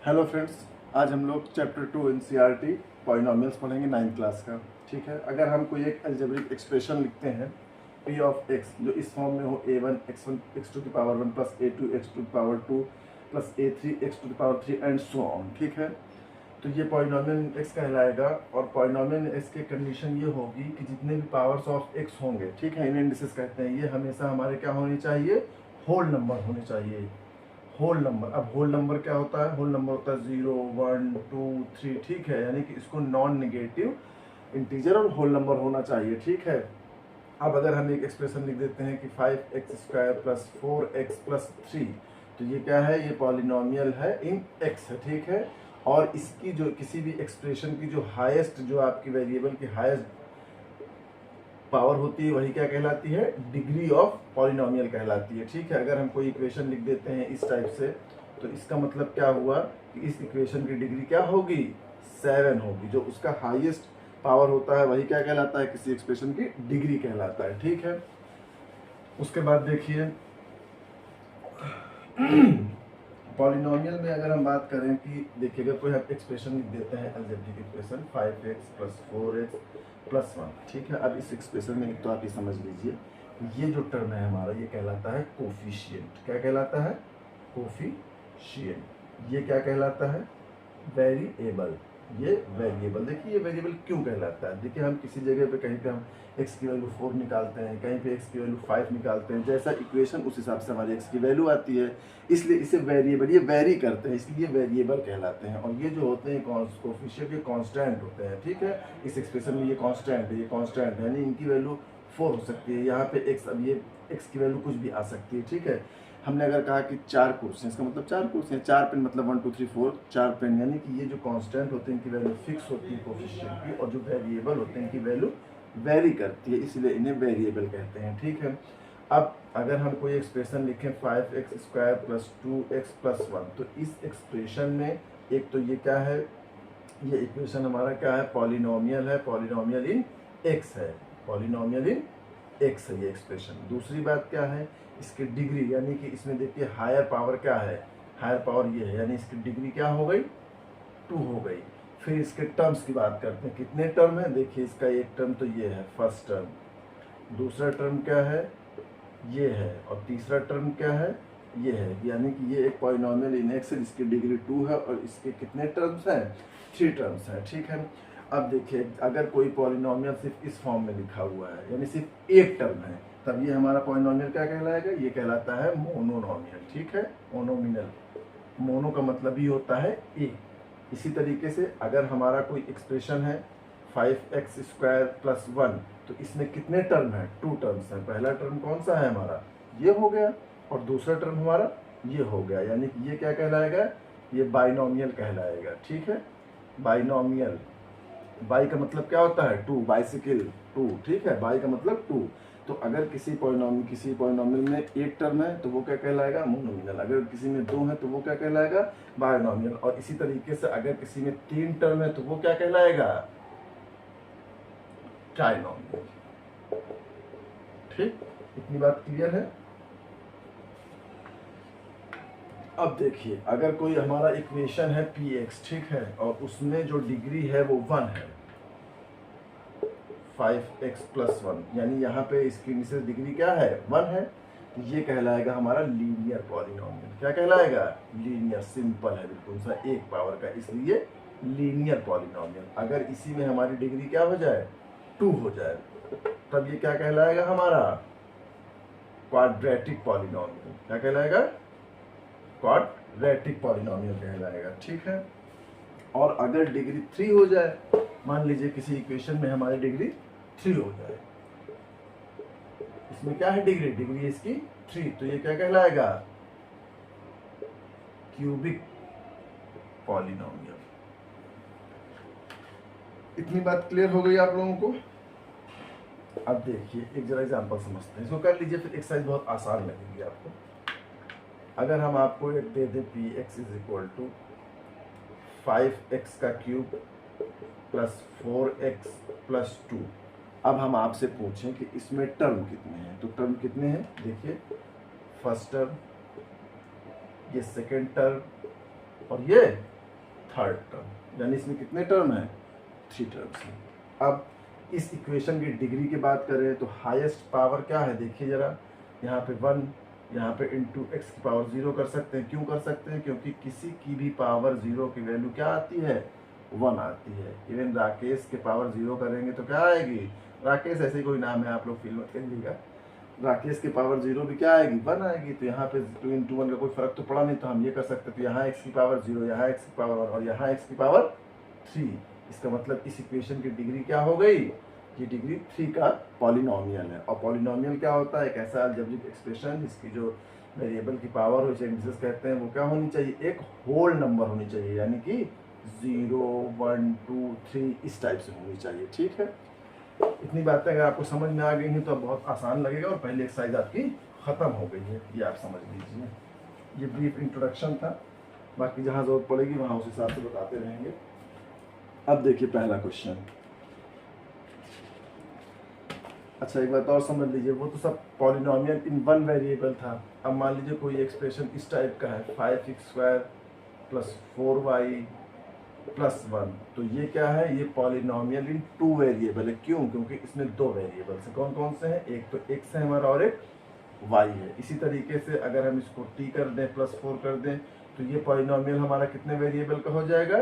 Hello friends, आज हम लोग चैप्टर 2 एनसीईआरटी पॉलिनोमियल्स पढ़ेंगे 9th क्लास का। ठीक है, अगर हम कोई एक अलजेब्रिक एक्सप्रेशन लिखते हैं p ऑफ x जो इस फॉर्म में हो a1 x to the power 1 plus a2 x to the power 2 plus a3 x to the power 3 and so on. ठीक है, तो ये पॉलिनोमियल x कहलाएगा और पॉलिनोमियल x की कंडीशन ये होगी कि जितने भी पावर्स ऑफ x होंगे, ठीक है, इन्हें इंडिसेस कहते हैं, ये हमेशा हमारे क्या होने चाहिए, होल नंबर होने चाहिए। होल नंबर, अब होल नंबर क्या होता है, होल नंबर होता है 0 1 2 3। ठीक है, यानी कि इसको नॉन नेगेटिव इंटीजर और होल नंबर होना चाहिए। ठीक है, अब अगर हम एक एक्सप्रेशन लिख देते हैं कि 5x² प्लस 4x प्लस 3, तो ये क्या है, ये पॉलिनोमियल है इन x है। ठीक है, और इसकी जो किसी भी एक्सप्रेशन की जो हाईएस्ट, जो आपकी वेरिएबल की हाईएस्ट पावर होती है, वही क्या कहलाती है, डिग्री ऑफ पॉलिनोमियल कहलाती है। ठीक है, अगर हम कोई इक्वेशन लिख देते हैं इस टाइप से, तो इसका मतलब क्या हुआ कि इस इक्वेशन की डिग्री क्या होगी, 7 होगी। जो उसका हाईएस्ट पावर होता है वही क्या कहलाता है, किसी एक्सप्रेशन की डिग्री कहलाता है। ठीक है, उसके बाद देखिए पॉलिनोमियल में अगर हम बात करें कि देखिए, अगर कोई हम एक्सप्रेशन लिख देते हैं algebraic expression 5x plus 4x plus 1। ठीक है, अब इस एक्सप्रेशन में एक तो आप ये समझ लीजिए, ये जो टर्म है हमारा, ये कहलाता है कोफिशिएंट। क्या कहलाता है, कोफिशिएंट। ये क्या कहलाता है, वेरिएबल। ये वेरिएबल, देखिए ये वेरिएबल क्यों कहलाता है। देखिए, हम किसी जगह पे कहीं पे हम x की वैल्यू 4 निकालते हैं, कहीं पे x की वैल्यू 5 निकालते हैं, जैसा इक्वेशन उस हिसाब से हमारी x की वैल्यू आती है, इसलिए इसे वेरिएबल, ये वेरी करते हैं, इसलिए वेरिएबल कहलाते हैं। और ये जो होते हैं कोफिशिएंट, ये कांस्टेंट होते हैं। ठीक है, इस एक्सप्रेशन में ये कांस्टेंट है, ये कांस्टेंट है, यानी इनकी वैल्यू 4 हो सकती है। यहाँ पे x, अब ये x की वैल्यू कुछ भी आ सकती है। ठीक है, हमने अगर कहा कि 4 कुर्सियाँ, इसका मतलब 4 कुर्सियाँ, 4 पेन मतलब 1 2 3 4, 4 पेन, यानी कि ये जो कांस्टेंट होते हैं इनकी वैल्यू फिक्स होती है कोफिशिएंट की, और जो वेरिएबल होते हैं इनकी वैल्यू वेरी करती है, इसलिए इन्हें वेरिएबल कहते हैं। ठीक है, अब अगर हम कोई एक्सप्रेशन लिखें 5x² प्लस 2x प्लस 1, तो इस एक्सप्रेशन में एक तो ये क्या है, ये इक्वेशन हमारा क्या है, पॉलिनोमियल है, पॉलिनोमियल इन x है, पॉलिनोमियल इन x है ये एक्सप्रेशन। दूसरी बात क्या है, इसकी डिग्री, यानी कि इसमें देखिए हायर पावर क्या है, हायर पावर ये है, यानी इसकी डिग्री क्या हो गई, 2 हो गई। फिर इसके टर्म्स की बात करते हैं, कितने टर्म है, देखिए इसका एक टर्म तो ये है फर्स्ट टर्म, दूसरा टर्म क्या है, ये है, और तीसरा टर्म क्या है, ये है, यानी कि ये एक पॉलिनोमियल इन x है जिसकी डिग्री 2 है, और इसके कितने टर्म्स हैं, 3 टर्म्स हैं। ठीक है, अब देखिए अगर कोई पॉलिनोमियल सिर्फ इस फॉर्म में लिखा हुआ है, यानी सिर्फ एक टर्म है, तब ये हमारा पॉलिनोमियल क्या कहलाएगा, ये कहलाता है मोनोनोमियल। ठीक है, मोनोमिनल, मोनो का मतलब ही होता है एक। इसी तरीके से अगर हमारा कोई एक्सप्रेशन है 5x² प्लस 1, तो इसमें कितने टर्म है, 2 टर्म्स हैं। पहला टर्म कौन सा है हमारा, ये हो गया, और दूसरा टर्म हमारा ये हो गया, यानी कि ये क्या कहलाएगा, ये बाइनोमियल कहलाएगा। ठीक है, बाइनोमियल, बाई का मतलब क्या होता है, 2, बाइसिकल 2। ठीक है, बाई का मतलब 2। तो अगर किसी पॉलिनोमियल में एक टर्म है तो वो क्या कहलाएगा, मोनोमिनल। अगर किसी में 2 है तो वो क्या कहलाएगा, बाइनोमियल। और इसी तरीके से अगर किसी में 3 टर्म है तो वो क्या कहलाएगा, ट्राइनोमियल। ठीक, इतनी बात क्लियर है। अब देखिए, अगर कोई हमारा इक्वेशन है px, ठीक है, और उसमें जो डिग्री है वो 1 है, 5x प्लस 1, यानी यहाँ पे इसकी निश्चित डिग्री क्या है, 1 है, तो ये कहलाएगा हमारा लीनियर पॉलिनोमियल। क्या कहलाएगा, लीनियर, सिंपल है बिल्कुल सा, एक पावर का, इसलिए लीनियर पॉलिनोमियल। अगर इसी में हमारी डिग्री क्या हो जाए, 2 हो जाए, तब ये क्या कहलाएगा हमारा, क्वाड्रेटिक पॉलिनोमियल। क्या कहलाएगा, क्वाड्रेटिक पॉलिनोमियल कहलाएगा। ठीक है, और अगर डिग्री 3 हो जाए, मान लीजिए किसी इक्वेशन में हमारी डिग्री 3 हो जाए, इसमें क्या है डिग्री, डिग्री इसकी 3, तो ये क्या कहलाएगा, क्यूबिक पॉलिनोमियल। इतनी बात क्लियर हो गई आप लोगों को। अब देखिए एक जरा एग्जांपल समझते हैं, इसको कर लीजिए, फिर एक्सरसाइज बहुत आसान लगेगी आपको। अगर हम आपको एक दे दें px is equal to 5x का क्यूब प्लस 4x प्लस 2, अब हम आपसे पूछें कि इसमें टर्म कितने हैं, तो टर्म कितने हैं, देखिए फर्स्ट टर्म, ये सेकेंड टर्म, और ये थर्ड टर्म, यानी इसमें कितने टर्म हैं, 3 टर्म्स हैं। अब इस इक्वेशन की डिग्री की बात करें तो हाईएस्ट पावर क्या है, देखिए जरा, यहाँ पे 1, यहाँ पे इंटू एक्स की पावर 0 कर सकते हैं। क्यों कर सकते हैं, क्योंकि किसी की भी पावर 0 की वैल्यू क्या आती है, 1 आती है। इवन राकेश के पावर 0 करेंगे तो क्या आएगी, राकेश ऐसे ही कोई नाम है, आप लोग फील मत करिएगा, राकेश के पावर 0 भी क्या आएगी, 1 आएगी। तो यहाँ पे 2 इंटू 1 का कोई फर्क तो पड़ा नहीं, तो हम ये कर सकते हैं, तो यहाँ एक्स की पावर 0, यहाँ एक्स की पावर 1 और यहाँ एक्स की पावर 3। इसका मतलब इस इक्वेशन की डिग्री क्या हो गई, ये डिग्री 3 का पॉलिनोमियल है। और पॉलिनोमियल क्या होता है, एक ऐसा अलजेब्रिक एक्सप्रेशन जिसकी जो वेरिएबल की पावर हो, इसे इंडिसेस कहते हैं, वो क्या होनी चाहिए, एक होल नंबर होनी चाहिए, यानी कि 0, 1, 2, 3 इस टाइप से होनी चाहिए। ठीक है, इतनी बातें अगर आपको समझ में आ गई हैं तो अब बहुत आसान लगेगा और पहली एक्सरसाइज आपकी ख़त्म हो गई है, ये आप समझ लीजिए। ये ब्रीफ इंट्रोडक्शन था, बाकी जहाँ ज़रूरत पड़ेगी वहाँ उस हिसाब से बताते रहेंगे। अब देखिए पहला क्वेश्चन। अच्छा एक बात और समझ लीजिए, वो तो सब पॉलिनोमियल इन 1 वेरिएबल था। अब मान लीजिए कोई एक्सप्रेशन इस टाइप का है, 5x² + 4y + 1, तो ये क्या है, ये पॉलिनोमियल इन 2 वेरिएबल है। क्यों, क्योंकि इसमें 2 वेरिएबल्स हैं। कौन कौन से हैं, एक तो x है हमारा और एक y है। इसी तरीके से अगर हम इसको t कर दें +4 कर दें तो ये पॉलिनोमियल हमारा कितने वेरिएबल का हो जाएगा,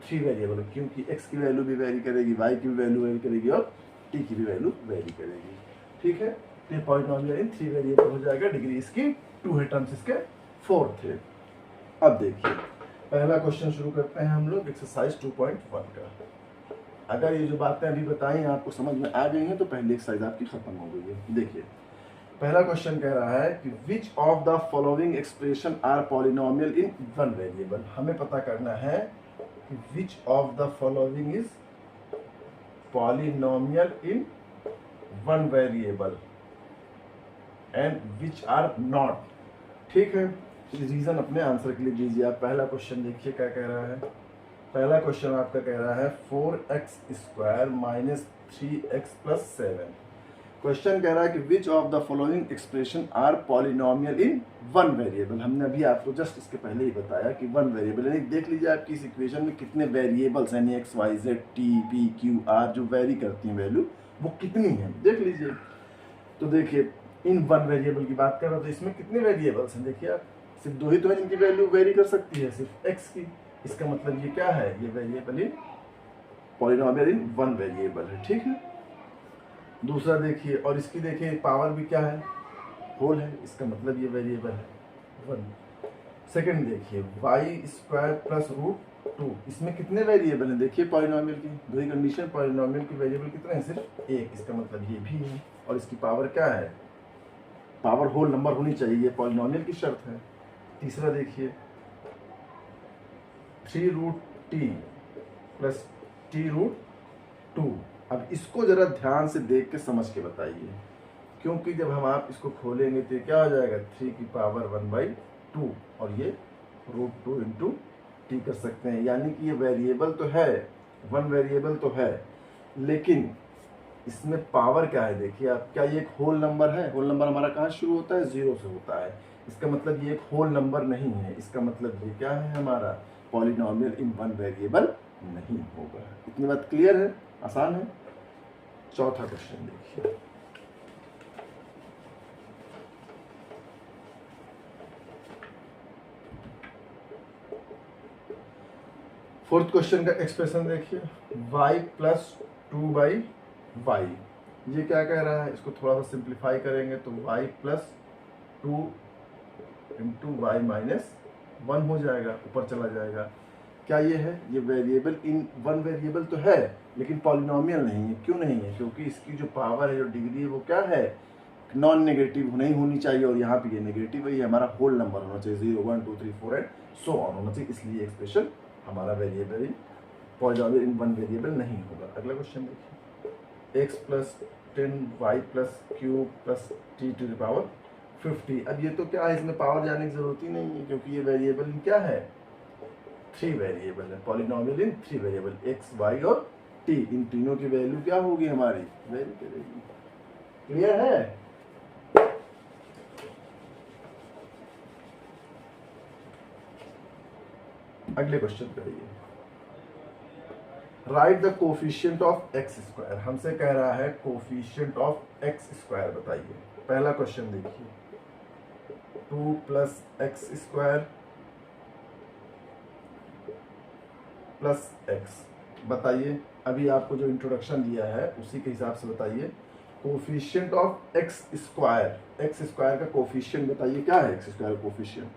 3 वेरिएबल, क्योंकि x की वैल्यू भी वेरी करेगी, y की भी वैल्यू वेरी करेगी और t की भी वैल्यू वेरी करेगी। ठीक है, तो ये पॉलिनोमियल इन 3 वेरिएबल हो जाएगा। डिग्री इसकी 2 है, टर्म्स इसके 4 थे। अब देखिए पहला क्वेश्चन शुरू करते हैं हम लोग एक्सरसाइज 2.1 का। अगर ये जो बातें अभी बताई आपको समझ में आ गई हैं तो पहली एक्सरसाइज आपकी खत्म हो गई है। देखिए पहला क्वेश्चन कह रहा है कि which of the following expression are polynomial in 1 variable. हमें पता करना है कि which of the following is polynomial in 1 variable and which are not. ठीक है, रीजन अपने आंसर के लिए दीजिए आप। पहला क्वेश्चन देखिए क्या कह रहा है, पहला क्वेश्चन आपका कह रहा है 4x² - 3x + 7। क्वेश्चन कह रहा है कि which of the following expression are polynomial in 1 variable. हमने अभी आपको जस्ट इसके पहले ही बताया कि 1 वेरिएबल, यानी देख लीजिए आपकी इस इक्वेशन में कितने वेरिएबल्स हैं, x, y, z, t, p, q, r जो वेरी करती हैं वैल्यू, वो कितनी है देख लीजिए। तो देखिए इन 1 वेरिएबल की बात कर रहा हूँ, तो इसमें कितने वेरिएबल्स हैं, देखिए आप, सिर्फ 2 ही तो है जिनकी वैल्यू वेरी कर सकती है, सिर्फ x की। इसका मतलब ये क्या है, ये variable in polynomial in 1 variable है। ठीक है, दूसरा देखिए, और इसकी देखिए पावर भी क्या है, होल है, इसका मतलब ये वेरिएबल है 1। सेकंड देखिए y² + √2, इसमें कितने वेरिएबल हैं, देखिए पॉलिनोमियल की दो ही कंडीशन, पॉलिनोमियल की वेरिएबल कितने हैं, सिर्फ 1, इसका मतलब ये भी है। और इसकी पावर क्या है, पावर होल नंबर होनी चाहिए, ये पॉलिनोमियल की शर्त है। तीसरा देखिए 3√t + t√2। अब इसको जरा ध्यान से देख के समझ के बताइए, क्योंकि जब हम आप इसको खोलेंगे तो क्या हो जाएगा, 3 की पावर 1/2 और ये √2 × t कर सकते हैं। यानी कि ये वेरिएबल तो है, 1 वेरिएबल तो है, लेकिन इसमें पावर क्या है, देखिए आप, क्या ये एक होल नंबर है, होल नंबर हमारा कहाँ शुरू होता है, 0 से होता है। इसका मतलब ये एक होल नंबर नहीं है, इसका मतलब ये क्या है, हमारा पॉलिनोमियल इन 1 वेरिएबल नहीं होगा। इतनी बात क्लियर है, आसान है। चौथा क्वेश्चन देखिए, फोर्थ क्वेश्चन का एक्सप्रेशन देखिए, y + 2/y। ये क्या कह रहा है, इसको थोड़ा सा सिंप्लीफाई करेंगे तो y + 2 × y - 1 हो जाएगा, ऊपर चला जाएगा। क्या ये है, ये वेरिएबल इन 1 वेरिएबल तो है लेकिन पॉलिनोमियल नहीं है। क्यों नहीं है, क्योंकि इसकी जो पावर है, जो डिग्री है, वो क्या है, नॉन नेगेटिव नहीं होनी चाहिए, और यहाँ पे ये नेगेटिव है, ये हमारा होल नंबर होना चाहिए, 0, 1, 2, 3, 4 एंड सो ऑन होना चाहिए। इसलिए एक्सप्रेशन हमारा variable in polynomial in 1 variable नहीं होगा। अगला क्वेश्चन देखिए, x + 10 y + q + t⁻50। अब ये तो क्या है, इसमें पावर जाने की जरूरत ही नहीं है, क्योंकि ये वेरिएबल इन क्या है, 3 वेरिएबल है, पॉलिनोमियल इन 3 वेरिएबल, x, y और t, इन तीनों की वैल्यू क्या होगी हमारी, वेरी करेगी। क्लियर है। अगले क्वेश्चन पे आइए। Right the coefficient of x square, हमसे कह रहा है कोफिशिएंट ऑफ एक्स स्क्वायर बताइए। पहला क्वेश्चन देखिए, 2 plus x square plus x, बताइए। अभी आपको जो इंट्रोडक्शन दिया है उसी के हिसाब से बताइए। कोफिशिएंट ऑफ एक्स स्क्वायर का कोफिशिएंट बताइए, क्या है X square coefficient?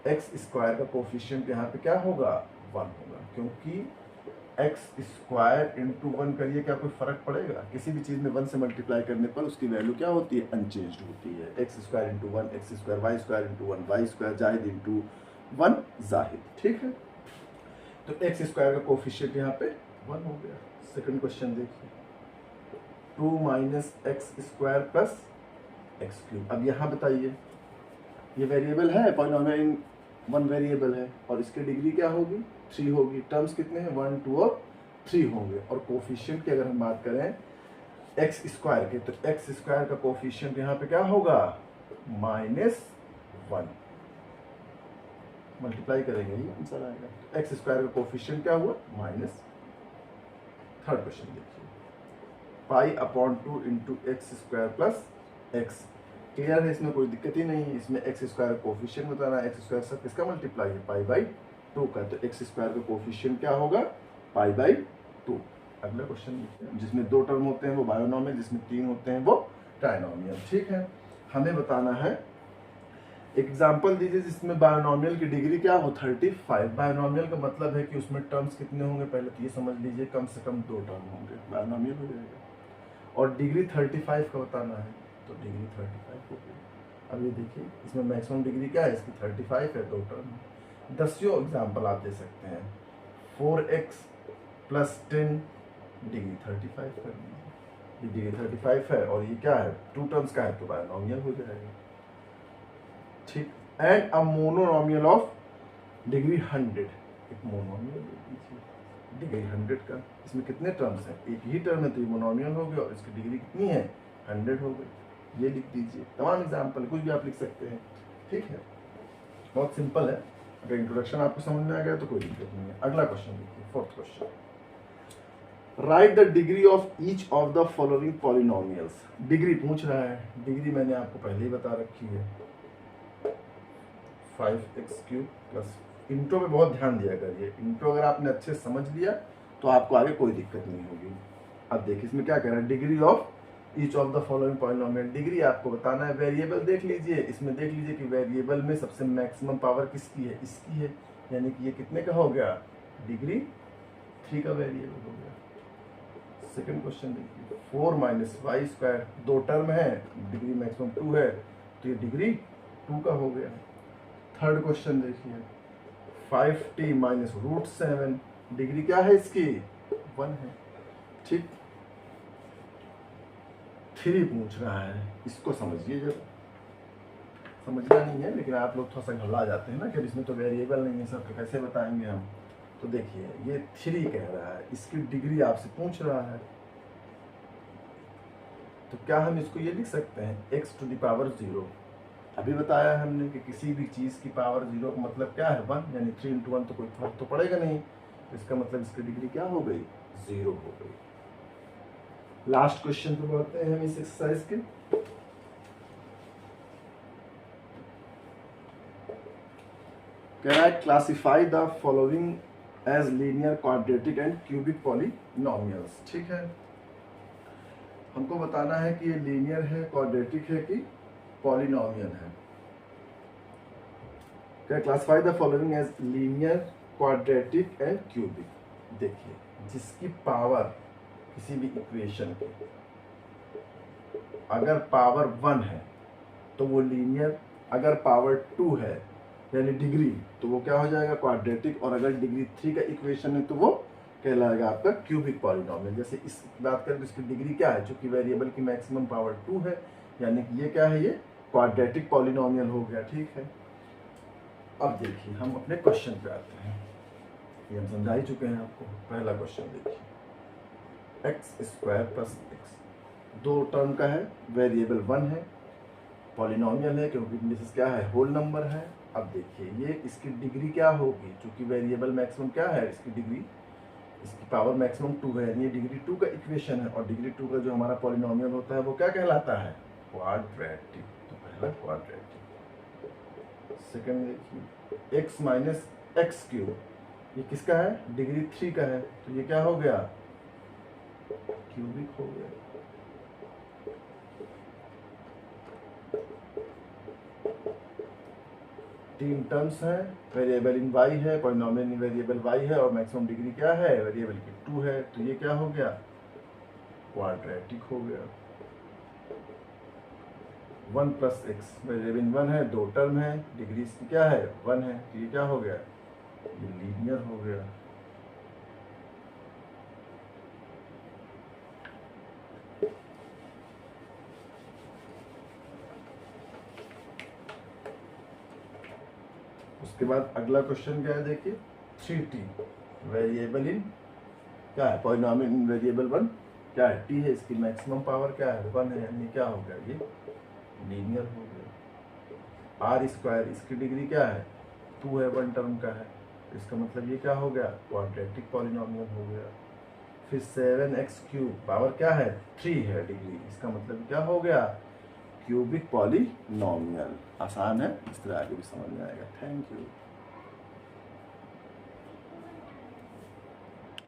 X square का कोफिशिएंट यहाँ पे क्या होगा? 1 होगा, क्योंकि एक्स स्क्वायर इंटू 1 करिए, क्या कोई फर्क पड़ेगा? किसी भी चीज़ में 1 से मल्टीप्लाई करने पर उसकी वैल्यू क्या होती है? अनचेंज्ड होती है। X square into 1 X square, Y square into 1 Y square, जाहिद इंटू 1 जाहिद, ठीक है। तो एक्स स्क्वायर का कोफिशिएंट यहाँ पे 1 हो गया। सेकंड क्वेश्चन देखिए, 2 minus x square plus x cube. अब यहाँ बताइए, ये वेरिएबल है, पॉलिनोमियल 1 वेरिएबल है और इसकी डिग्री क्या होगी? 3 होगी। टर्म्स कितने हैं? 1 2 और 3 होंगे। और कोफिशिएंट की अगर हम बात करें एक्स स्क्वायर के, तो एक्स स्क्वायर का कोफिशिएंट यहाँ पे क्या होगा? -1। मल्टीप्लाई करेंगे ये आंसर आएगा। एक्स स्क्वायर का कोफिशिएंट क्या हुआ? माइनस। थर्ड क्वेश्चन देखिए, π/2 into x square plus x. Clear है, इसमें कोई दिक्कत ही नहीं है। इसमें एक्स स्क्वायर कोफिशिएंट बताना है, एक्स स्क्वायर सब किसका मल्टीप्लाई है? π/2 का। तो एक्स स्क्वायर का कोफिशिएंट क्या होगा? π/2। अगला क्वेश्चन जिसमें 2 टर्म होते हैं वो बायोनोमियल, जिसमें 3 होते हैं वो ट्राइनोमियल, ठीक है। हमें बताना है, एग्जाम्पल दीजिए जिसमें बायोनोमियल की डिग्री क्या हो? 35। बायोनोमियल का मतलब है कि उसमें टर्म्स कितने होंगे? पहले तो ये समझ लीजिए, कम से कम 2 टर्म होंगे, बायोनोमियल हो जाएगा। और डिग्री 35 का बताना है, तो डिग्री 35 हो गई। अब ये देखिए, इसमें मैक्सिमम डिग्री क्या है? इसकी 35 है, 2 टर्म है। 10वां एग्जाम्पल आप दे सकते हैं, 4x प्लस 10, डिग्री 35 कर लीजिए। ये डिग्री 35 है और ये क्या है? 2 टर्म्स का है, तो बायोनोमियल हो जाएगा, ठीक। And a monomial of degree 100, एक मोनोमियल दे दीजिए डिग्री 100 का। इसमें कितने टर्म्स हैं? एक ही टर्म है, तो ये मोनोमियल हो गया और इसकी डिग्री कितनी है? 100 हो गई। ये लिख दीजिए। तमाम एग्जाम्पल कुछ भी आप लिख सकते हैं, ठीक है। बहुत सिंपल है। अगर इंट्रोडक्शन आपको समझ में आ गया तो कोई दिक्कत नहीं है। अगला क्वेश्चन देखिए, fourth question, right the degree of each of the following polynomials. Degree पूछ रहा है। डिग्री मैंने आपको पहले ही बता रखी है, 5x³ प्लस। इंट्रो में बहुत ध्यान दिया करिए। इंट्रो अगर आपने अच्छे से समझ लिया तो आपको आगे कोई दिक्कत नहीं होगी। अब देखिए इसमें क्या कह रहा है, degree of each of the following polynomial. Degree आपको बताना है। वेरिएबल देख लीजिए, इसमें देख लीजिए कि वेरिएबल में सबसे मैक्सिमम पावर किसकी है? इसकी है, यानी कि ये कितने का हो गया? डिग्री 3 का वेरिएबल हो गया। सेकंड क्वेश्चन देखिए, 4 माइनस वाई स्क्वायर, 2 टर्म है, डिग्री मैक्सिमम 2 है, तो ये डिग्री 2 का हो गया। थर्ड क्वेश्चन देखिए, 5t माइनस √7, डिग्री क्या है इसकी? 1 है, ठीक। 3 पूछ रहा है, इसको समझिए जब समझना नहीं है, लेकिन आप लोग थोड़ा सा घबरा जाते हैं ना कि इसमें तो वेरिएबल नहीं है सब, तो कैसे बताएंगे हम। तो देखिए ये 3 कह रहा है, इसकी डिग्री आपसे पूछ रहा है, तो क्या हम इसको ये लिख सकते हैं x⁴। अभी बताया हमने कि किसी भी चीज़ की पावर 0 का मतलब क्या है? 1, यानी 3 × 1 तो कोई फर्क तो पड़ेगा नहीं। इसका मतलब इसकी डिग्री क्या हो गई? 0 हो गई। लास्ट क्वेश्चन पे बढ़ते हैं हम इस एक्सरसाइज के। कह रहा है classify the following as linear, quadratic and cubic polynomials, ठीक है। हमको बताना है कि ये लीनियर है, क्वाड्रेटिक है कि पॉलिनोमियल है। क्या? Classify the following as linear, quadratic and cubic. देखिए जिसकी पावर किसी भी इक्वेशन की अगर पावर 1 है तो वो लीनियर, अगर पावर 2 है यानी डिग्री, तो वो क्या हो जाएगा? क्वाड्रेटिक। और अगर डिग्री 3 का इक्वेशन है तो वो कहलाएगा आपका क्यूबिक पॉलिनोमियल। जैसे इस बात करें तो इसकी डिग्री क्या है? चूंकि वेरिएबल की मैक्सिमम पावर 2 है, यानी कि ये क्या है? ये क्वाड्रेटिक पॉलिनोमियल हो गया, ठीक है। अब देखिए हम अपने क्वेश्चन पे आते हैं, ये हम समझा ही चुके हैं आपको। पहला क्वेश्चन देखिए, x² + x, 2 टर्म का है, वेरिएबल 1 है, पॉलिनोमियल है क्योंकि इंडिसेस क्या है, होल नंबर है। अब देखिए ये इसकी डिग्री क्या होगी, चूंकि वेरिएबल मैक्सिमम क्या है, इसकी डिग्री, इसकी पावर मैक्सिमम 2 है, यानी ये डिग्री 2 का इक्वेशन है, और डिग्री 2 का जो हमारा पॉलिनोमियल होता है वो क्या कहलाता है, क्वाड्रेटिक। तो पहला क्वाड्रेटिक। सेकंड देखिए x माइनस एक्स क्यूब, ये किसका है, डिग्री 3 का है, तो ये क्या हो गया, क्यूबिक हो गया। तीन टर्म्स हैं, वेरिएबल इन y है, पॉलिनोमियल इन वेरिएबल y है, और मैक्सिमम डिग्री क्या है, वेरिएबल की 2 है, तो ये क्या हो गया, क्वाड्रेटिक हो गया। 1 प्लस एक्स, वेरिएबल इन 1 है, दो टर्म है, डिग्री इसकी क्या है, 1 है, तो ये क्या हो गया, ये लीनियर हो गया। उसके बाद अगला क्वेश्चन क्या है देखिए, 3t, वेरिएबल इन क्या है, पॉलिनोमियल इन वेरिएबल 1 क्या है, t है, इसकी मैक्सिमम पावर क्या है, 1 है, यानी क्या हो गया, ये लीनियर हो गया। आर स्क्वायर, इसकी डिग्री क्या है, 2 है, 1 टर्म का है, इसका मतलब ये क्या हो गया, क्वाड्रेटिक पॉलिनोमियल हो गया। फिर 7x क्यूब, पावर क्या है, 3 है डिग्री, इसका मतलब क्या हो गया, क्यूबिक पॉलिनोमियल। आसान है, इस तरह आगे भी समझ में आएगा। Thank you.